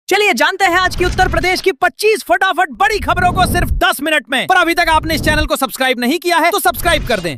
चलिए जानते हैं आज की उत्तर प्रदेश की 25 फटाफट बड़ी खबरों को सिर्फ 10 मिनट में। पर अभी तक आपने इस चैनल को सब्सक्राइब नहीं किया है तो सब्सक्राइब कर दें।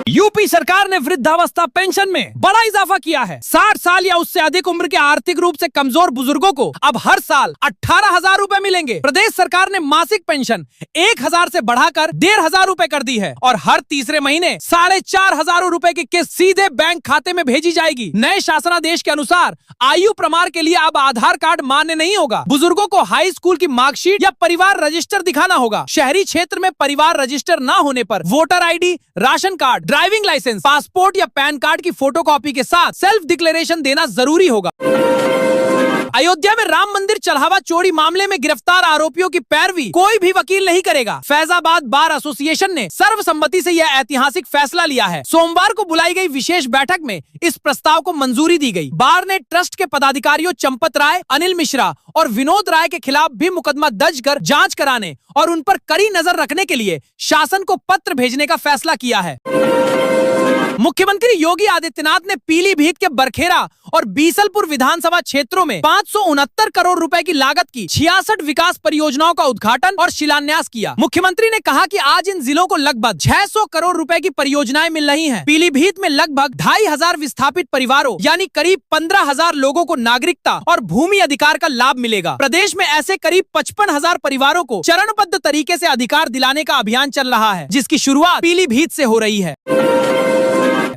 यूपी सरकार ने वृद्धावस्था पेंशन में बड़ा इजाफा किया है। 60 साल या उससे अधिक उम्र के आर्थिक रूप से कमजोर बुजुर्गों को अब हर साल 18,000 रूपए मिलेंगे। प्रदेश सरकार ने मासिक पेंशन 1,000 से बढ़ाकर 1,500 रूपए कर दी है और हर तीसरे महीने 4,500 रूपए की किस्त सीधे बैंक खाते में भेजी जाएगी। नए शासनादेश के अनुसार आयु प्रमाण के लिए अब आधार कार्ड मान्य नहीं होगा। बुजुर्गों को हाई स्कूल की मार्कशीट या परिवार रजिस्टर दिखाना होगा। शहरी क्षेत्र में परिवार रजिस्टर न होने पर voter ID, ration card, driving licence, passport या पैन कार्ड की फोटोकॉपी के साथ सेल्फ डिक्लेरेशन देना जरूरी होगा। अयोध्या में राम मंदिर चढ़ावा चोरी मामले में गिरफ्तार आरोपियों की पैरवी कोई भी वकील नहीं करेगा। फैजाबाद बार एसोसिएशन ने सर्वसम्मति से यह ऐतिहासिक फैसला लिया है। सोमवार को बुलाई गई विशेष बैठक में इस प्रस्ताव को मंजूरी दी गई। बार ने ट्रस्ट के पदाधिकारियों चंपत राय, अनिल मिश्रा और विनोद राय के खिलाफ भी मुकदमा दर्ज कर जांच कराने और उन पर कड़ी नजर रखने के लिए शासन को पत्र भेजने का फैसला किया है। मुख्यमंत्री योगी आदित्यनाथ ने पीलीभीत के बरखेरा और बीसलपुर विधानसभा क्षेत्रों में 569 करोड़ रुपए की लागत की 66 विकास परियोजनाओं का उद्घाटन और शिलान्यास किया। मुख्यमंत्री ने कहा कि आज इन जिलों को लगभग 600 करोड़ रुपए की परियोजनाएं मिल रही हैं। पीलीभीत में लगभग 2,500 विस्थापित परिवारों यानी करीब 15,000 लोगों को नागरिकता और भूमि अधिकार का लाभ मिलेगा। प्रदेश में ऐसे करीब 55,000 परिवारों को चरणबद्ध तरीके से अधिकार दिलाने का अभियान चल रहा है, जिसकी शुरुआत पीलीभीत से हो रही है।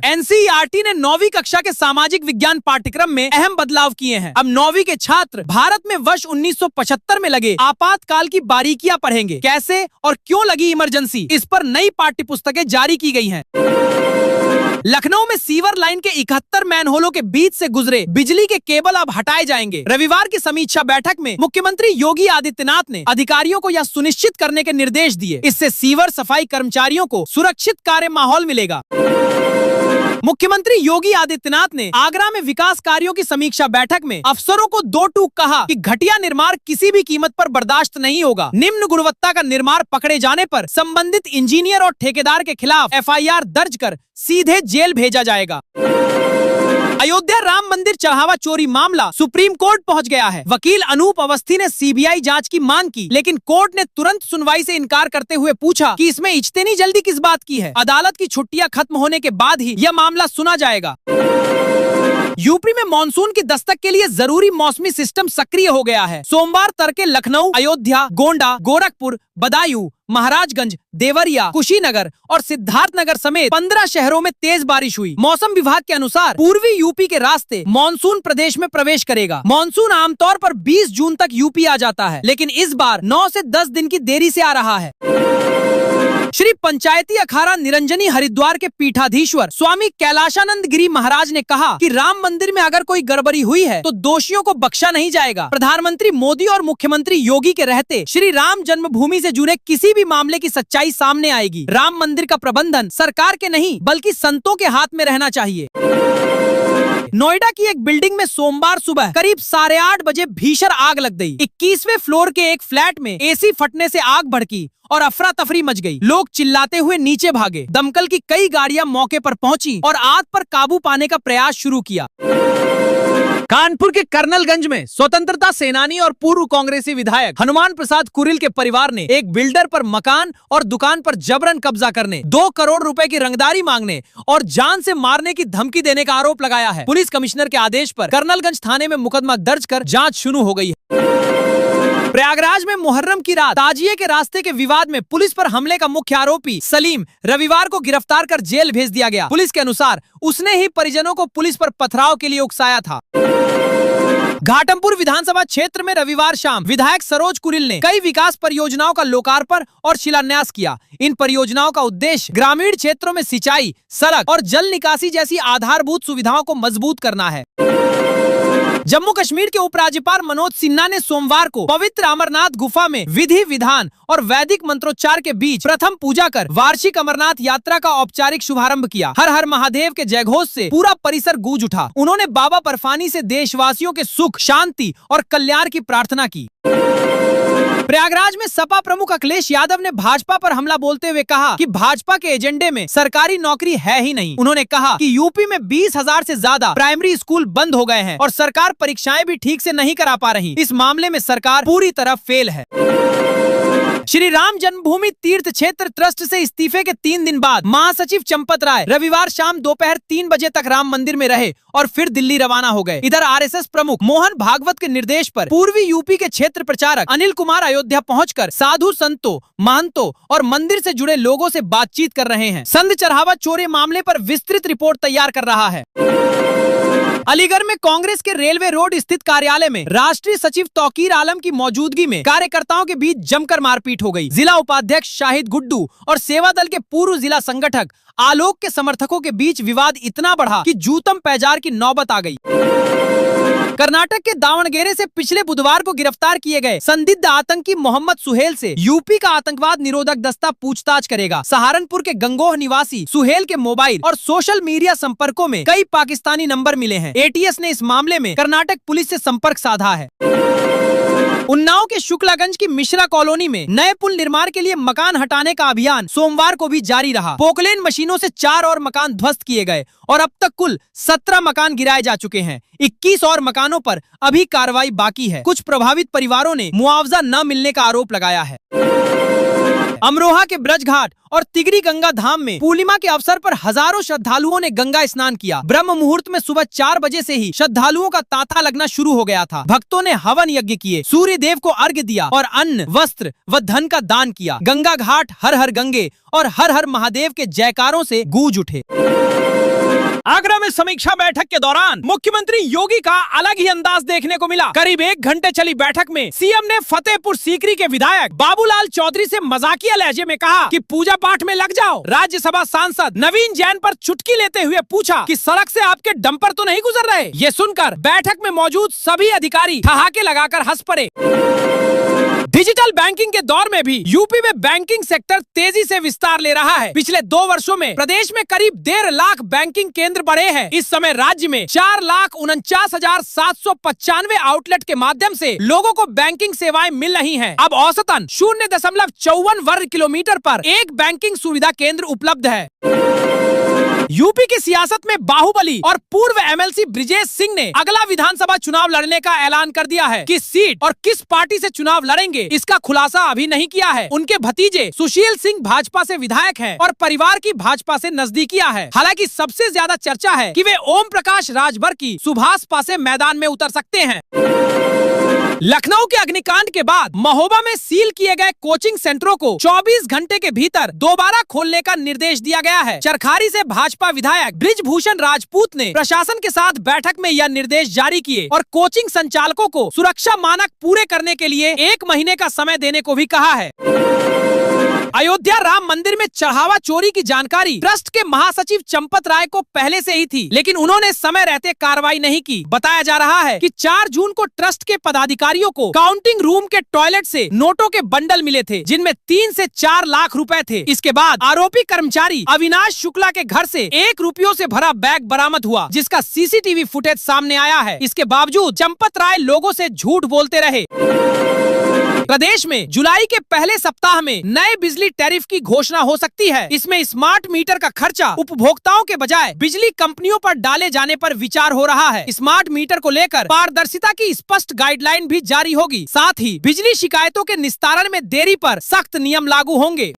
NCERT ने 9वीं कक्षा के सामाजिक विज्ञान पाठ्यक्रम में अहम बदलाव किए हैं। अब 9वीं के छात्र भारत में वर्ष 1975 में लगे आपातकाल की बारीकियां पढ़ेंगे। कैसे और क्यों लगी इमरजेंसी, इस पर नई पाठ्य पुस्तकें जारी की गई हैं। लखनऊ में सीवर लाइन के 71 मैनहोलों के बीच से गुजरे बिजली के केबल अब हटाए जाएंगे। रविवार की समीक्षा बैठक में मुख्यमंत्री योगी आदित्यनाथ ने अधिकारियों को यह सुनिश्चित करने के निर्देश दिए। इससे सीवर सफाई कर्मचारियों को सुरक्षित कार्य माहौल मिलेगा। मुख्यमंत्री योगी आदित्यनाथ ने आगरा में विकास कार्यों की समीक्षा बैठक में अफसरों को दो टूक कहा कि घटिया निर्माण किसी भी कीमत पर बर्दाश्त नहीं होगा। निम्न गुणवत्ता का निर्माण पकड़े जाने पर संबंधित इंजीनियर और ठेकेदार के खिलाफ FIR दर्ज कर सीधे जेल भेजा जाएगा। अयोध्या राम मंदिर चढ़ावा चोरी मामला सुप्रीम कोर्ट पहुंच गया है। वकील अनूप अवस्थी ने CBI जांच की मांग की, लेकिन कोर्ट ने तुरंत सुनवाई से इनकार करते हुए पूछा कि इसमें इतनी जल्दी किस बात की है। अदालत की छुट्टियां खत्म होने के बाद ही यह मामला सुना जाएगा। यूपी में मानसून की दस्तक के लिए जरूरी मौसमी सिस्टम सक्रिय हो गया है। सोमवार तड़के लखनऊ, अयोध्या, गोंडा, गोरखपुर, बदायूं, महाराजगंज, देवरिया, कुशीनगर और सिद्धार्थनगर समेत 15 शहरों में तेज बारिश हुई। मौसम विभाग के अनुसार पूर्वी यूपी के रास्ते मानसून प्रदेश में प्रवेश करेगा। मानसून आमतौर पर 20 जून तक यूपी आ जाता है, लेकिन इस बार 9 से 10 दिन की देरी से आ रहा है। श्री पंचायती अखाड़ा निरंजनी हरिद्वार के पीठाधीश्वर स्वामी कैलाशानंद गिरी महाराज ने कहा कि राम मंदिर में अगर कोई गड़बड़ी हुई है तो दोषियों को बख्शा नहीं जाएगा। प्रधानमंत्री मोदी और मुख्यमंत्री योगी के रहते श्री राम जन्मभूमि से जुड़े किसी भी मामले की सच्चाई सामने आएगी। राम मंदिर का प्रबंधन सरकार के नहीं बल्कि संतों के हाथ में रहना चाहिए। नोएडा की एक बिल्डिंग में सोमवार सुबह करीब 8:30 बजे भीषण आग लग गई। 21वें फ्लोर के एक फ्लैट में AC फटने से आग भड़की और अफरा तफरी मच गई। लोग चिल्लाते हुए नीचे भागे। दमकल की कई गाड़ियां मौके पर पहुंची और आग पर काबू पाने का प्रयास शुरू किया। कानपुर के कर्नलगंज में स्वतंत्रता सेनानी और पूर्व कांग्रेसी विधायक हनुमान प्रसाद कुरिल के परिवार ने एक बिल्डर पर मकान और दुकान पर जबरन कब्जा करने, 2 करोड़ रुपए की रंगदारी मांगने और जान से मारने की धमकी देने का आरोप लगाया है। पुलिस कमिश्नर के आदेश पर कर्नलगंज थाने में मुकदमा दर्ज कर जांच शुरू हो गई है। प्रयागराज में मुहर्रम की रात ताजिए के रास्ते के विवाद में पुलिस पर हमले का मुख्य आरोपी सलीम रविवार को गिरफ्तार कर जेल भेज दिया गया। पुलिस के अनुसार उसने ही परिजनों को पुलिस पर पथराव के लिए उकसाया था। घाटमपुर विधानसभा क्षेत्र में रविवार शाम विधायक सरोज कुरिल ने कई विकास परियोजनाओं का लोकार्पण और शिलान्यास किया। इन परियोजनाओं का उद्देश्य ग्रामीण क्षेत्रों में सिंचाई, सड़क और जल निकासी जैसी आधारभूत सुविधाओं को मजबूत करना है। जम्मू कश्मीर के उपराज्यपाल मनोज सिन्हा ने सोमवार को पवित्र अमरनाथ गुफा में विधि विधान और वैदिक मंत्रोच्चार के बीच प्रथम पूजा कर वार्षिक अमरनाथ यात्रा का औपचारिक शुभारंभ किया। हर हर महादेव के जयघोष से पूरा परिसर गूंज उठा। उन्होंने बाबा बर्फानी से देशवासियों के सुख, शांति और कल्याण की प्रार्थना की। प्रयागराज में सपा प्रमुख अखिलेश यादव ने भाजपा पर हमला बोलते हुए कहा कि भाजपा के एजेंडे में सरकारी नौकरी है ही नहीं। उन्होंने कहा कि यूपी में 20,000 से ज्यादा प्राइमरी स्कूल बंद हो गए हैं और सरकार परीक्षाएं भी ठीक से नहीं करा पा रही। इस मामले में सरकार पूरी तरह फेल है। श्री राम जन्मभूमि तीर्थ क्षेत्र ट्रस्ट से इस्तीफे के 3 दिन बाद महासचिव चंपत राय रविवार शाम दोपहर 3 बजे तक राम मंदिर में रहे और फिर दिल्ली रवाना हो गए। इधर आरएसएस प्रमुख मोहन भागवत के निर्देश पर पूर्वी यूपी के क्षेत्र प्रचारक अनिल कुमार अयोध्या पहुंचकर साधु संतों, महंतों और मंदिर से जुड़े लोगों से बातचीत कर रहे हैं। संत चढ़ावा चोरी मामले पर विस्तृत रिपोर्ट तैयार कर रहा है। अलीगढ़ में कांग्रेस के रेलवे रोड स्थित कार्यालय में राष्ट्रीय सचिव तौकीर आलम की मौजूदगी में कार्यकर्ताओं के बीच जमकर मारपीट हो गई। जिला उपाध्यक्ष शाहिद गुड्डू और सेवा दल के पूर्व जिला संगठक आलोक के समर्थकों के बीच विवाद इतना बढ़ा कि जूतम पैजार की नौबत आ गई। कर्नाटक के दावणगेरे से पिछले बुधवार को गिरफ्तार किए गए संदिग्ध आतंकी मोहम्मद सुहेल से यूपी का आतंकवाद निरोधक दस्ता पूछताछ करेगा। सहारनपुर के गंगोह निवासी सुहेल के मोबाइल और सोशल मीडिया संपर्कों में कई पाकिस्तानी नंबर मिले हैं। एटीएस ने इस मामले में कर्नाटक पुलिस से संपर्क साधा है। उन्नाव के शुक्लागंज की मिश्रा कॉलोनी में नए पुल निर्माण के लिए मकान हटाने का अभियान सोमवार को भी जारी रहा। पोकलेन मशीनों से 4 और मकान ध्वस्त किए गए और अब तक कुल 17 मकान गिराए जा चुके हैं। 21 और मकानों पर अभी कार्रवाई बाकी है। कुछ प्रभावित परिवारों ने मुआवजा न मिलने का आरोप लगाया है। अमरोहा के ब्रज घाट और तिगरी गंगा धाम में पूर्णिमा के अवसर पर हजारों श्रद्धालुओं ने गंगा स्नान किया। ब्रह्म मुहूर्त में सुबह 4 बजे से ही श्रद्धालुओं का तांता लगना शुरू हो गया था। भक्तों ने हवन यज्ञ किए, सूर्य देव को अर्घ्य दिया और अन्न, वस्त्र व धन का दान किया। गंगा घाट हर हर गंगे और हर हर महादेव के जयकारों से गूंज उठे। आगरा में समीक्षा बैठक के दौरान मुख्यमंत्री योगी का अलग ही अंदाज देखने को मिला। करीब 1 घंटे चली बैठक में सीएम ने फतेहपुर सीकरी के विधायक बाबूलाल चौधरी से मजाकिया लहजे में कहा कि पूजा पाठ में लग जाओ। राज्यसभा सांसद नवीन जैन पर चुटकी लेते हुए पूछा कि सड़क से आपके डंपर तो नहीं गुजर रहे। ये सुनकर बैठक में मौजूद सभी अधिकारी ठहाके लगाकर हंस पड़े। डिजिटल बैंकिंग के दौर में भी यूपी में बैंकिंग सेक्टर तेजी से विस्तार ले रहा है। पिछले 2 वर्षों में प्रदेश में करीब 1.5 लाख बैंकिंग केंद्र बढ़े हैं। इस समय राज्य में 4,49,795 आउटलेट के माध्यम से लोगों को बैंकिंग सेवाएं मिल रही हैं। अब औसतन 0.54 वर्ग किलोमीटर पर एक बैंकिंग सुविधा केंद्र उपलब्ध है। यूपी की सियासत में बाहुबली और पूर्व एमएलसी ब्रिजेश सिंह ने अगला विधानसभा चुनाव लड़ने का ऐलान कर दिया है। किस सीट और किस पार्टी से चुनाव लड़ेंगे इसका खुलासा अभी नहीं किया है। उनके भतीजे सुशील सिंह भाजपा से विधायक हैं और परिवार की भाजपा से नजदीकियां है। हालांकि सबसे ज्यादा चर्चा है कि वे ओम प्रकाश राजभर की सुभाषपा से मैदान में उतर सकते हैं। लखनऊ के अग्निकांड के बाद महोबा में सील किए गए कोचिंग सेंटरों को 24 घंटे के भीतर दोबारा खोलने का निर्देश दिया गया है। चरखारी से भाजपा विधायक बृजभूषण राजपूत ने प्रशासन के साथ बैठक में यह निर्देश जारी किए और कोचिंग संचालकों को सुरक्षा मानक पूरे करने के लिए 1 महीने का समय देने को भी कहा है। अयोध्या राम मंदिर में चढ़ावा चोरी की जानकारी ट्रस्ट के महासचिव चंपत राय को पहले से ही थी, लेकिन उन्होंने समय रहते कार्रवाई नहीं की। बताया जा रहा है कि 4 जून को ट्रस्ट के पदाधिकारियों को काउंटिंग रूम के टॉयलेट से नोटों के बंडल मिले थे, जिनमें 3 से 4 लाख रुपए थे। इसके बाद आरोपी कर्मचारी अविनाश शुक्ला के घर से 1 रुपयों से भरा बैग बरामद हुआ, जिसका सीसीटीवी फुटेज सामने आया है। इसके बावजूद चंपत राय लोगों से झूठ बोलते रहे। प्रदेश में जुलाई के पहले सप्ताह में नए बिजली टैरिफ की घोषणा हो सकती है। इसमें स्मार्ट मीटर का खर्चा उपभोक्ताओं के बजाय बिजली कंपनियों पर डाले जाने पर विचार हो रहा है। स्मार्ट मीटर को लेकर पारदर्शिता की स्पष्ट गाइडलाइन भी जारी होगी। साथ ही बिजली शिकायतों के निस्तारण में देरी पर सख्त नियम लागू होंगे।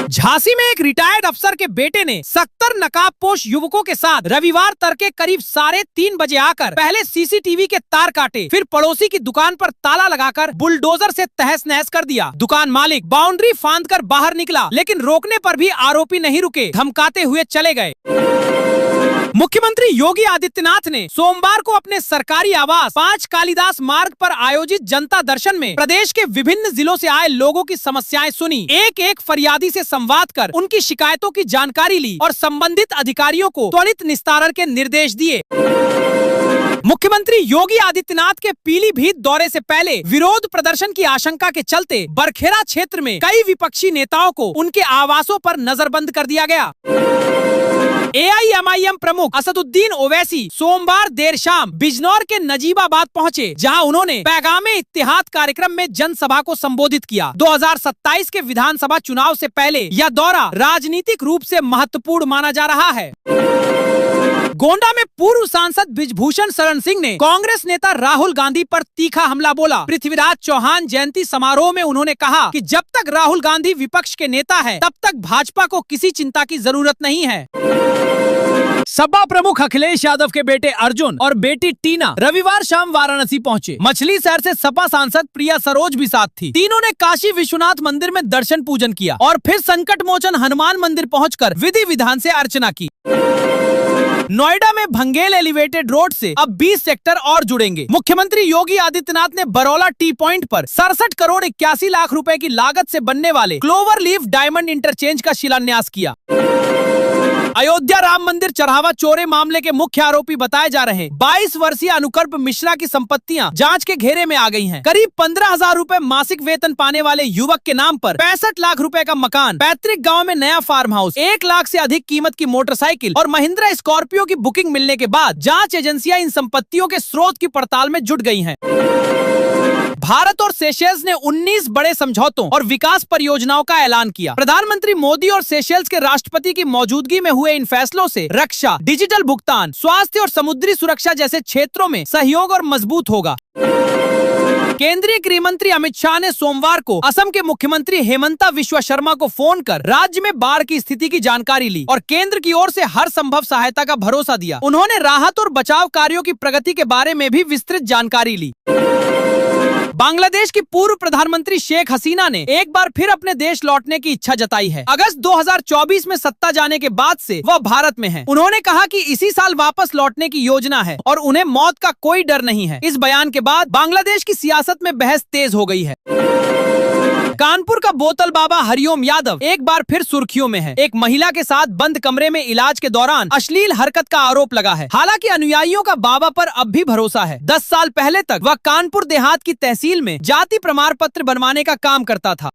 झांसी में एक रिटायर्ड अफसर के बेटे ने 70 नकाबपोश युवकों के साथ रविवार तड़के करीब 3:30 बजे आकर पहले सीसीटीवी के तार काटे, फिर पड़ोसी की दुकान पर ताला लगाकर बुलडोजर से तहस नहस कर दिया। दुकान मालिक बाउंड्री फांदकर बाहर निकला, लेकिन रोकने पर भी आरोपी नहीं रुके, धमकाते हुए चले गए। मुख्यमंत्री योगी आदित्यनाथ ने सोमवार को अपने सरकारी आवास 5 कालिदास मार्ग पर आयोजित जनता दर्शन में प्रदेश के विभिन्न जिलों से आए लोगों की समस्याएं सुनी। एक फरियादी से संवाद कर उनकी शिकायतों की जानकारी ली और संबंधित अधिकारियों को त्वरित निस्तारण के निर्देश दिए। मुख्यमंत्री योगी आदित्यनाथ के पीलीभीत दौरे से पहले विरोध प्रदर्शन की आशंका के चलते बरखेड़ा क्षेत्र में कई विपक्षी नेताओं को उनके आवासों पर नजरबंद कर दिया गया। AIMIM प्रमुख असदुद्दीन ओवैसी सोमवार देर शाम बिजनौर के नजीबाबाद पहुंचे, जहां उन्होंने पैगामे इत्तेहाद कार्यक्रम में जनसभा को संबोधित किया। 2027 के विधानसभा चुनाव से पहले यह दौरा राजनीतिक रूप से महत्वपूर्ण माना जा रहा है। गोंडा में पूर्व सांसद ब्रिजभूषण शरण सिंह ने कांग्रेस नेता राहुल गांधी पर तीखा हमला बोला। पृथ्वीराज चौहान जयंती समारोह में उन्होंने कहा कि जब तक राहुल गांधी विपक्ष के नेता है, तब तक भाजपा को किसी चिंता की जरूरत नहीं है। सपा प्रमुख अखिलेश यादव के बेटे अर्जुन और बेटी टीना रविवार शाम वाराणसी पहुंचे। मछली शहर से सपा सांसद प्रिया सरोज भी साथ थी। तीनों ने काशी विश्वनाथ मंदिर में दर्शन पूजन किया और फिर संकट मोचन हनुमान मंदिर पहुंचकर विधि विधान से अर्चना की। नोएडा में भंगेल एलिवेटेड रोड से अब 20 सेक्टर और जुड़ेंगे। मुख्यमंत्री योगी आदित्यनाथ ने बरौला टी पॉइंट पर 67 करोड़ 81 लाख रुपए की लागत से बनने वाले क्लोवर लीफ डायमंड इंटरचेंज का शिलान्यास किया। अयोध्या राम मंदिर चढ़ावा चोरी मामले के मुख्य आरोपी बताए जा रहे 22 वर्षीय अनुकल्प मिश्रा की संपत्तियां जांच के घेरे में आ गई हैं। करीब 15,000 रुपए मासिक वेतन पाने वाले युवक के नाम पर 65 लाख रुपए का मकान, पैतृक गांव में नया फार्म हाउस, 1 लाख से अधिक कीमत की मोटरसाइकिल और महिंद्रा स्कॉर्पियो की बुकिंग मिलने के बाद जांच एजेंसियां इन संपत्तियों के स्रोत की पड़ताल में जुट गई हैं। भारत और सेशेल्स ने 19 बड़े समझौतों और विकास परियोजनाओं का ऐलान किया। प्रधानमंत्री मोदी और सेशेल्स के राष्ट्रपति की मौजूदगी में हुए इन फैसलों से रक्षा, डिजिटल भुगतान, स्वास्थ्य और समुद्री सुरक्षा जैसे क्षेत्रों में सहयोग और मजबूत होगा। केंद्रीय गृह मंत्री अमित शाह ने सोमवार को असम के मुख्यमंत्री हेमंता बिस्वा शर्मा को फोन कर राज्य में बाढ़ की स्थिति की जानकारी ली और केंद्र की ओर से हर संभव सहायता का भरोसा दिया। उन्होंने राहत और बचाव कार्यों की प्रगति के बारे में भी विस्तृत जानकारी ली। बांग्लादेश की पूर्व प्रधानमंत्री शेख हसीना ने एक बार फिर अपने देश लौटने की इच्छा जताई है। अगस्त 2024 में सत्ता जाने के बाद से वह भारत में हैं। उन्होंने कहा कि इसी साल वापस लौटने की योजना है और उन्हें मौत का कोई डर नहीं है। इस बयान के बाद बांग्लादेश की सियासत में बहस तेज हो गई है। कानपुर का बोतल बाबा हरिओम यादव एक बार फिर सुर्खियों में है। एक महिला के साथ बंद कमरे में इलाज के दौरान अश्लील हरकत का आरोप लगा है। हालांकि अनुयायियों का बाबा पर अब भी भरोसा है। 10 साल पहले तक वह कानपुर देहात की तहसील में जाति प्रमाण पत्र बनवाने का काम करता था।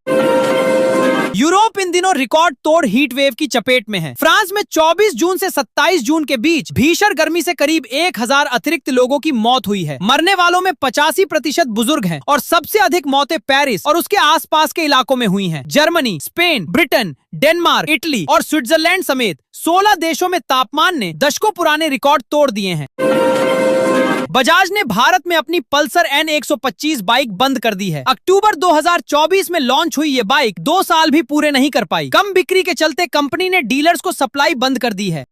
यूरोप इन दिनों रिकॉर्ड तोड़ हीट वेव की चपेट में है। फ्रांस में 24 जून से 27 जून के बीच भीषण गर्मी से करीब 1000 अतिरिक्त लोगों की मौत हुई है। मरने वालों में 85% बुजुर्ग हैं और सबसे अधिक मौतें पेरिस और उसके आसपास के इलाकों में हुई हैं। Germany, Spain, Britain, Denmark, Italy और स्विट्जरलैंड समेत 16 देशों में तापमान ने दशकों पुराने रिकॉर्ड तोड़ दिए हैं। बजाज ने भारत में अपनी पल्सर N125 बाइक बंद कर दी है। अक्टूबर 2024 में लॉन्च हुई ये बाइक 2 साल भी पूरे नहीं कर पाई। कम बिक्री के चलते कंपनी ने डीलर्स को सप्लाई बंद कर दी है।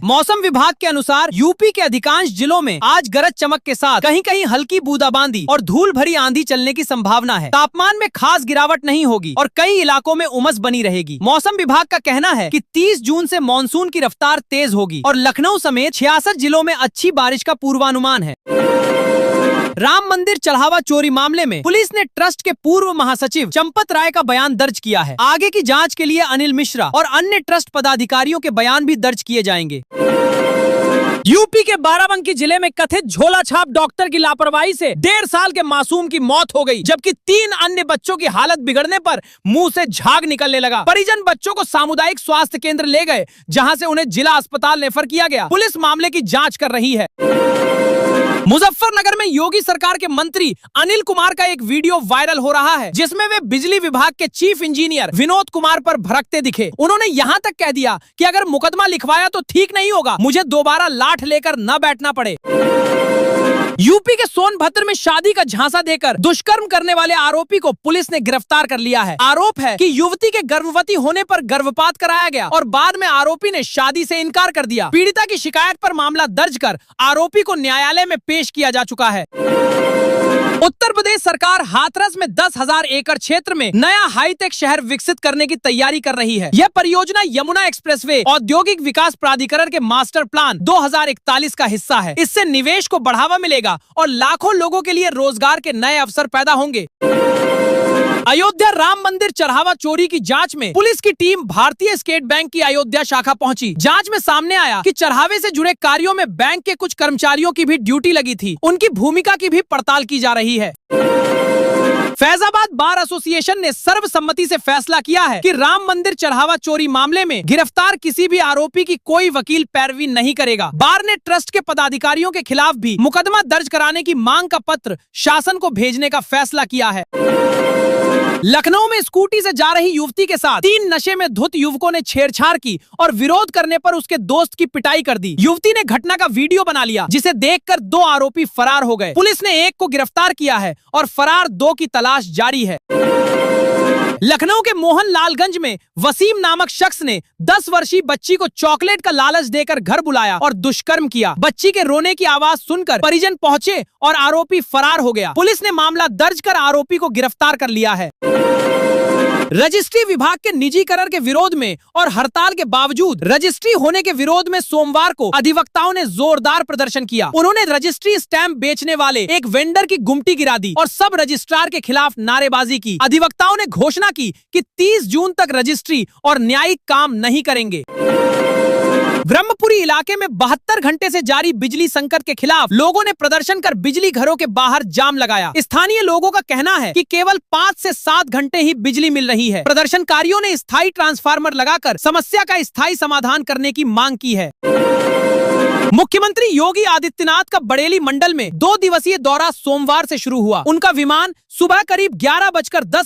मौसम विभाग के अनुसार यूपी के अधिकांश जिलों में आज गरज चमक के साथ कहीं कहीं हल्की बूंदाबांदी और धूल भरी आंधी चलने की संभावना है। तापमान में खास गिरावट नहीं होगी और कई इलाकों में उमस बनी रहेगी। मौसम विभाग का कहना है कि 30 जून से मानसून की रफ्तार तेज होगी और लखनऊ समेत 66 जिलों में अच्छी बारिश का पूर्वानुमान है। राम मंदिर चढ़ावा चोरी मामले में पुलिस ने ट्रस्ट के पूर्व महासचिव चंपत राय का बयान दर्ज किया है। आगे की जांच के लिए अनिल मिश्रा और अन्य ट्रस्ट पदाधिकारियों के बयान भी दर्ज किए जाएंगे। यूपी के बाराबंकी जिले में कथित झोला छाप डॉक्टर की लापरवाही से 1.5 साल के मासूम की मौत हो गई, जबकि 3 अन्य बच्चों की हालत बिगड़ने पर मुंह से झाग निकलने लगा। परिजन बच्चों को सामुदायिक स्वास्थ्य केंद्र ले गए, जहां से उन्हें जिला अस्पताल रेफर किया गया। पुलिस मामले की जांच कर रही है। मुजफ्फरनगर में योगी सरकार के मंत्री अनिल कुमार का एक वीडियो वायरल हो रहा है, जिसमें वे बिजली विभाग के चीफ इंजीनियर विनोद कुमार पर भड़कते दिखे। उन्होंने यहाँ तक कह दिया कि अगर मुकदमा लिखवाया तो ठीक नहीं होगा, मुझे दोबारा लाठ लेकर न बैठना पड़े। यूपी के सोनभद्र में शादी का झांसा देकर दुष्कर्म करने वाले आरोपी को पुलिस ने गिरफ्तार कर लिया है। आरोप है कि युवती के गर्भवती होने पर गर्भपात कराया गया और बाद में आरोपी ने शादी से इनकार कर दिया। पीड़िता की शिकायत पर मामला दर्ज कर आरोपी को न्यायालय में पेश किया जा चुका है। उत्तर प्रदेश सरकार हाथरस में 10,000 एकड़ क्षेत्र में नया हाईटेक शहर विकसित करने की तैयारी कर रही है। यह परियोजना यमुना एक्सप्रेसवे औद्योगिक विकास प्राधिकरण के मास्टर प्लान 2041 का हिस्सा है। इससे निवेश को बढ़ावा मिलेगा और लाखों लोगों के लिए रोजगार के नए अवसर पैदा होंगे। अयोध्या राम मंदिर चढ़ावा चोरी की जांच में पुलिस की टीम भारतीय स्टेट बैंक की अयोध्या शाखा पहुंची। जांच में सामने आया कि चढ़ावे से जुड़े कार्यों में बैंक के कुछ कर्मचारियों की भी ड्यूटी लगी थी। उनकी भूमिका की भी पड़ताल की जा रही है। फैजाबाद बार एसोसिएशन ने सर्वसम्मति से फैसला किया है कि राम मंदिर चढ़ावा चोरी मामले में गिरफ्तार किसी भी आरोपी की कोई वकील पैरवी नहीं करेगा। बार ने ट्रस्ट के पदाधिकारियों के खिलाफ भी मुकदमा दर्ज कराने की मांग का पत्र शासन को भेजने का फैसला किया है। लखनऊ में स्कूटी से जा रही युवती के साथ 3 नशे में धुत युवकों ने छेड़छाड़ की और विरोध करने पर उसके दोस्त की पिटाई कर दी। युवती ने घटना का वीडियो बना लिया, जिसे देखकर 2 आरोपी फरार हो गए। पुलिस ने एक को गिरफ्तार किया है और फरार 2 की तलाश जारी है। लखनऊ के मोहन लालगंज में वसीम नामक शख्स ने 10 वर्षीय बच्ची को चॉकलेट का लालच देकर घर बुलाया और दुष्कर्म किया। बच्ची के रोने की आवाज सुनकर परिजन पहुंचे और आरोपी फरार हो गया। पुलिस ने मामला दर्ज कर आरोपी को गिरफ्तार कर लिया है। रजिस्ट्री विभाग के निजीकरण के विरोध में और हड़ताल के बावजूद रजिस्ट्री होने के विरोध में सोमवार को अधिवक्ताओं ने जोरदार प्रदर्शन किया। उन्होंने रजिस्ट्री स्टैंप बेचने वाले एक वेंडर की गुमटी गिरा दी और सब रजिस्ट्रार के खिलाफ नारेबाजी की। अधिवक्ताओं ने घोषणा की कि 30 जून तक रजिस्ट्री और न्यायिक काम नहीं करेंगे। ब्रह्मपुरी इलाके में 72 घंटे से जारी बिजली संकट के खिलाफ लोगों ने प्रदर्शन कर बिजली घरों के बाहर जाम लगाया। स्थानीय लोगों का कहना है कि केवल 5 से 7 घंटे ही बिजली मिल रही है। प्रदर्शनकारियों ने स्थायी ट्रांसफार्मर लगाकर समस्या का स्थायी समाधान करने की मांग की है। मुख्यमंत्री योगी आदित्यनाथ का बरेली मंडल में 2 दिवसीय दौरा सोमवार से शुरू हुआ। उनका विमान सुबह करीब 11:10